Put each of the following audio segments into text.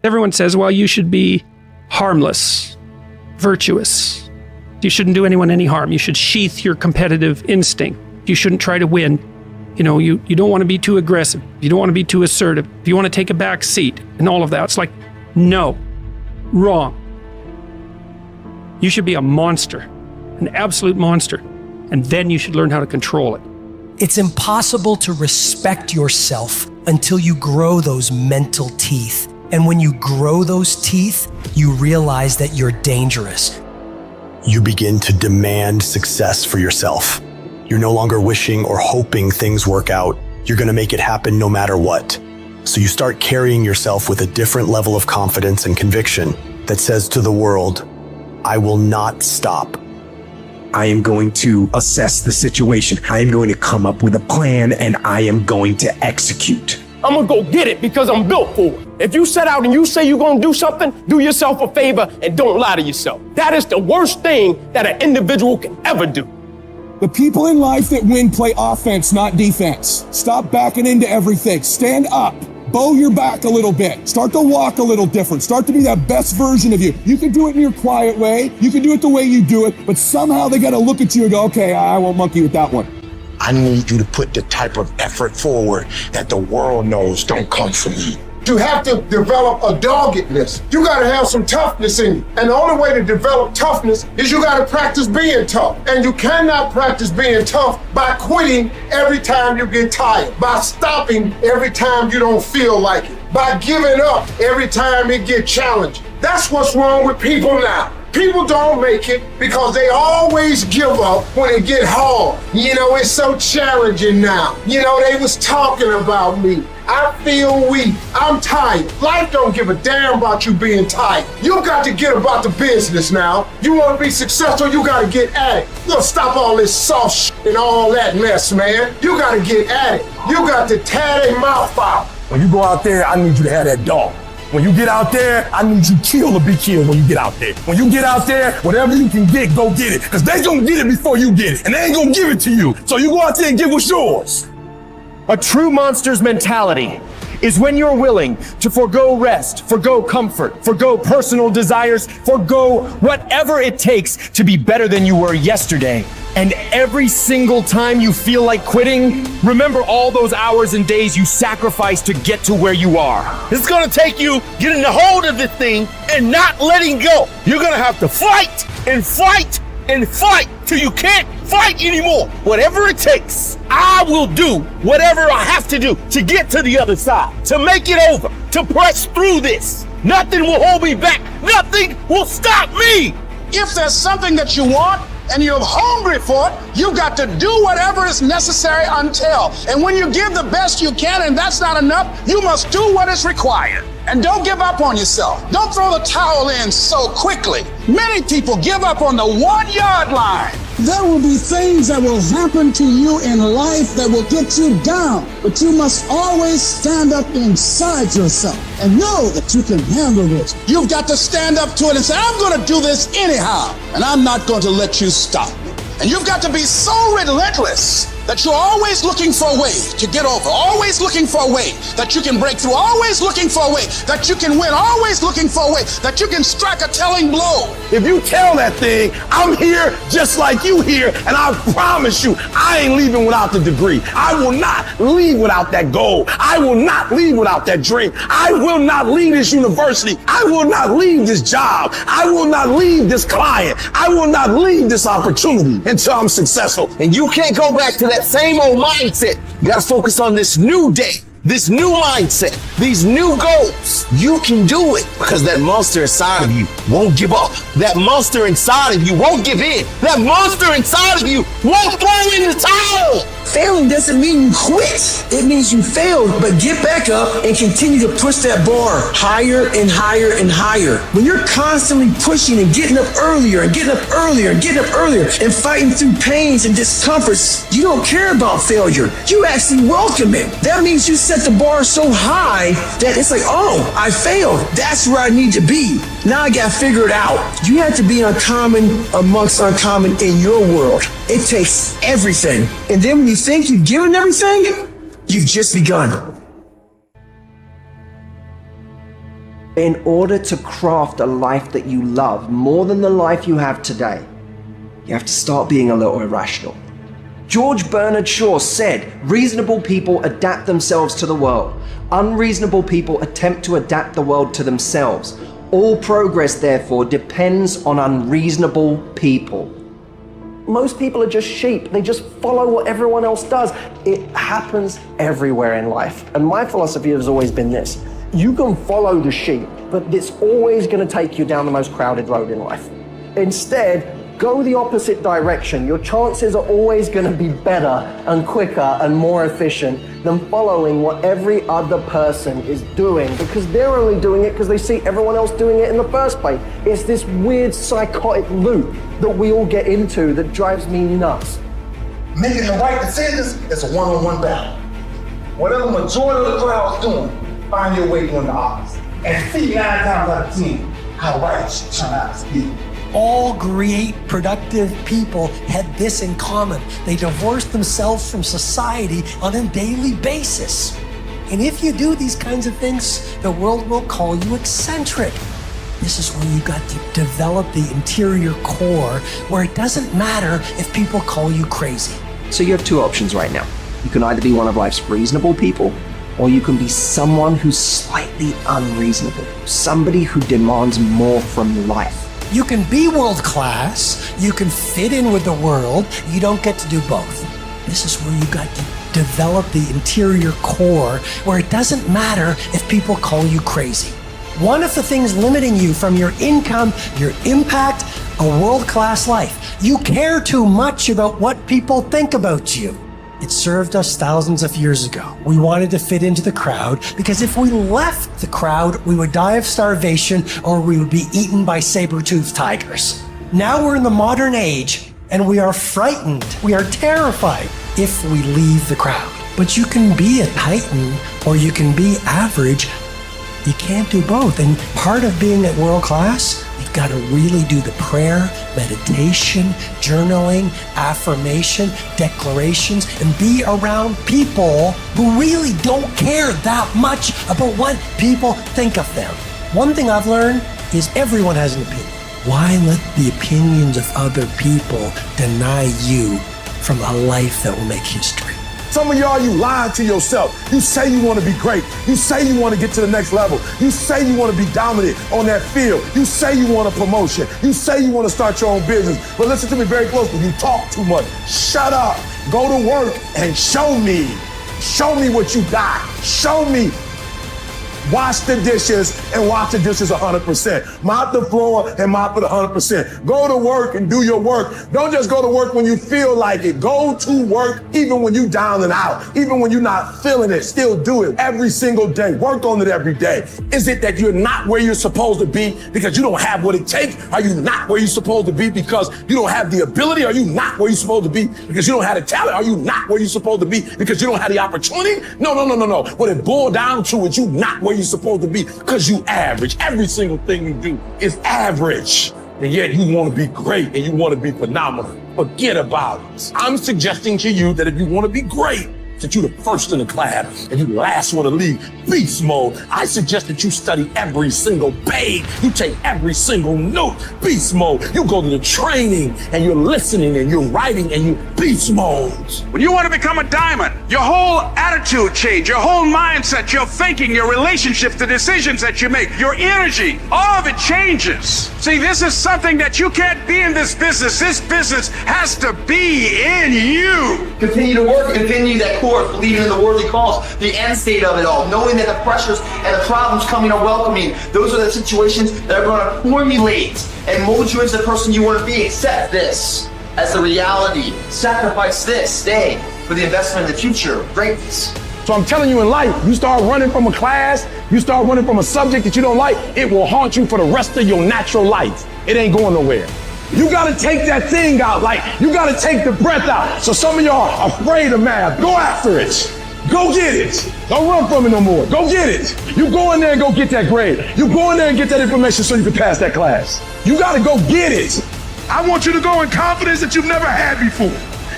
Everyone says, well, you should be harmless, virtuous. You shouldn't do anyone any harm. You should sheath your competitive instinct. You shouldn't try to win. You know, you don't want to be too aggressive. You don't want to be too assertive. You want to take a back seat and all of that. It's like, no, wrong. You should be a monster, an absolute monster. And then you should learn how to control it. It's impossible to respect yourself until you grow those mental teeth. And when you grow those teeth, you realize that you're dangerous. You begin to demand success for yourself. You're no longer wishing or hoping things work out. You're going to make it happen no matter what. So you start carrying yourself with a different level of confidence and conviction that says to the world, I will not stop. I am going to assess the situation. I am going to come up with a plan and I am going to execute. I'm gonna go get it because I'm built for it. If you set out and you say you're gonna do something, do yourself a favor and don't lie to yourself. That is the worst thing that an individual can ever do. The people in life that win play offense, not defense. Stop backing into everything. Stand up. Bow your back a little bit. Start to walk a little different. Start to be that best version of you. You can do it in your quiet way. You can do it the way you do it, but somehow they got to look at you and go, okay, I won't monkey with that one. I need you to put the type of effort forward that the world knows don't come from you. You have to develop a doggedness. You gotta have some toughness in you. And the only way to develop toughness is you gotta practice being tough. And you cannot practice being tough by quitting every time you get tired, by stopping every time you don't feel like it, by giving up every time it gets challenging. That's what's wrong with people now. People don't make it because they always give up when it get hard. You know, it's so challenging now. You know, they was talking about me. I feel weak. I'm tired. Life don't give a damn about you being tired. You got to get about the business now. You want to be successful, you got to get at it. You gotta stop all this soft shit and all that mess, man. You got to get at it. You got to tear their mouth out. When you go out there, I need you to have that dog. When you get out there, I need you kill or be killed when you get out there. When you get out there, whatever you can get, go get it. Because they gonna get it before you get it. And they ain't gonna give it to you. So you go out there and get what's yours. A true monster's mentality is when you're willing to forgo rest, forgo comfort, forgo personal desires, forgo whatever it takes to be better than you were yesterday. And every single time you feel like quitting, remember all those hours and days you sacrificed to get to where you are. It's gonna take you getting a hold of this thing and not letting go. You're gonna have to fight and fight and fight till you can't fight anymore. Whatever it takes, I will do whatever I have to do to get to the other side, to make it over, to press through this. Nothing will hold me back. Nothing will stop me. If there's something that you want and you're hungry for it, you got to do whatever is necessary until. And when you give the best you can and that's not enough, you must do what is required. And don't give up on yourself. Don't throw the towel in so quickly. Many people give up on the 1 yard line. There will be things that will happen to you in life that will get you down, but you must always stand up inside yourself and know that you can handle this. You've got to stand up to it and say, I'm going to do this anyhow, and I'm not going to let you stop me. And you've got to be so relentless that you're always looking for a way to get over, always looking for a way that you can break through, always looking for a way that you can win, always looking for a way that you can strike a telling blow. If you tell that thing, I'm here just like you here, and I promise you, I ain't leaving without the degree. I will not leave without that goal. I will not leave without that dream. I will not leave this university. I will not leave this job. I will not leave this client. I will not leave this opportunity until I'm successful. And you can't go back to that same old mindset. You gotta focus on this new day, this new mindset, these new goals. You can do it because that monster inside of you won't give up. That monster inside of you won't give in. That monster inside of you won't throw in the towel. Failing doesn't mean you quit. It means you failed, but get back up and continue to push that bar higher and higher and higher. When you're constantly pushing and getting up earlier and getting up earlier and getting up earlier and fighting through pains and discomforts, you don't care about failure. You actually welcome it. That means you set the bar so high that it's like, oh, I failed. That's where I need to be. Now I gotta figure it out. You have to be uncommon amongst uncommon in your world. It takes everything. And then when you think you've given everything, you've just begun. In order to craft a life that you love more than the life you have today, you have to start being a little irrational. George Bernard Shaw said, reasonable people adapt themselves to the world. Unreasonable people attempt to adapt the world to themselves. All progress, therefore, depends on unreasonable people. Most people are just sheep. They just follow what everyone else does. It happens everywhere in life. And my philosophy has always been this. You can follow the sheep, but it's always going to take you down the most crowded road in life. Instead, go the opposite direction. Your chances are always going to be better and quicker and more efficient than following what every other person is doing, because they're only doing it because they see everyone else doing it in the first place. It's this weird psychotic loop that we all get into that drives me nuts. Making the right decisions is a one-on-one battle. Whatever the majority of the crowd is doing, find your way doing the opposite. And see 9 times out of 10 how right it should turn out to be. All great, productive people had this in common. They divorced themselves from society on a daily basis. And if you do these kinds of things, the world will call you eccentric. This is where you got to develop the interior core, where it doesn't matter if people call you crazy. So you have two options right now. You can either be one of life's reasonable people, or you can be someone who's slightly unreasonable, somebody who demands more from life. You can be world class, you can fit in with the world, you don't get to do both. This is where you got to develop the interior core, where it doesn't matter if people call you crazy. One of the things limiting you from your income, your impact, a world-class life. You care too much about what people think about you. It served us thousands of years ago. We wanted to fit into the crowd because if we left the crowd, we would die of starvation or we would be eaten by saber-toothed tigers. Now we're in the modern age and we are frightened. We are terrified if we leave the crowd. But you can be a titan or you can be average. You can't do both. And part of being at world class, you've got to really do the prayer, meditation, journaling, affirmation, declarations, and be around people who really don't care that much about what people think of them. One thing I've learned is everyone has an opinion. Why let the opinions of other people deny you from a life that will make history? Some of y'all, you lying to yourself. You say you want to be great. You say you want to get to the next level. You say you want to be dominant on that field. You say you want a promotion. You say you want to start your own business. But listen to me very closely. You talk too much. Shut up. Go to work and show me. Show me what you got. Show me. Wash the dishes and wash the dishes 100%. Mop the floor and mop it 100%. Go to work and do your work. Don't just go to work when you feel like it. Go to work even when you down and out. Even when you're not feeling it, still do it every single day. Work on it every day. Is it that you're not where you're supposed to be because you don't have what it takes? Are you not where you're supposed to be because you don't have the ability? Are you not where you're supposed to be because you don't have the talent? Are you not where you're supposed to be because you don't have the opportunity? No. What it boiled down to is you not where you're supposed to be because you average. Every single thing you do is average. And yet you want to be great and you want to be phenomenal. Forget about it. I'm suggesting to you that if you want to be great, that you're the first in the class and you the last one to leave beast mode. I suggest that you study every single page. You take every single note, beast mode. You go to the training and you're listening and you're writing and you beast mode. When you want to become a diamond, your whole attitude change, your whole mindset, your thinking, your relationships, the decisions that you make, your energy, all of it changes. See, this is something that you can't be in this business. This business has to be in you. Continue to work, continue that course, believing in the worldly calls, the end state of it all, knowing that the pressures and the problems coming are welcoming. Those are the situations that are going to formulate and mold you into the person you want to be. Accept this as the reality. Sacrifice this, stay for the investment in the future, greatness. So I'm telling you, in life, you start running from a class, you start running from a subject that you don't like, it will haunt you for the rest of your natural life. It ain't going nowhere. You gotta take that thing out, like you gotta take the breath out. So some of y'all are afraid of math. Go after it. Go get it. Don't run from it no more. Go get it. You go in there and go get that grade. You go in there and get that information so you can pass that class. You gotta go get it. I want you to go in confidence that you've never had before.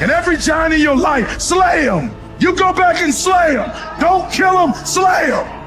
And every giant in your life, slay him. You go back and slay him. Don't kill him, slay him.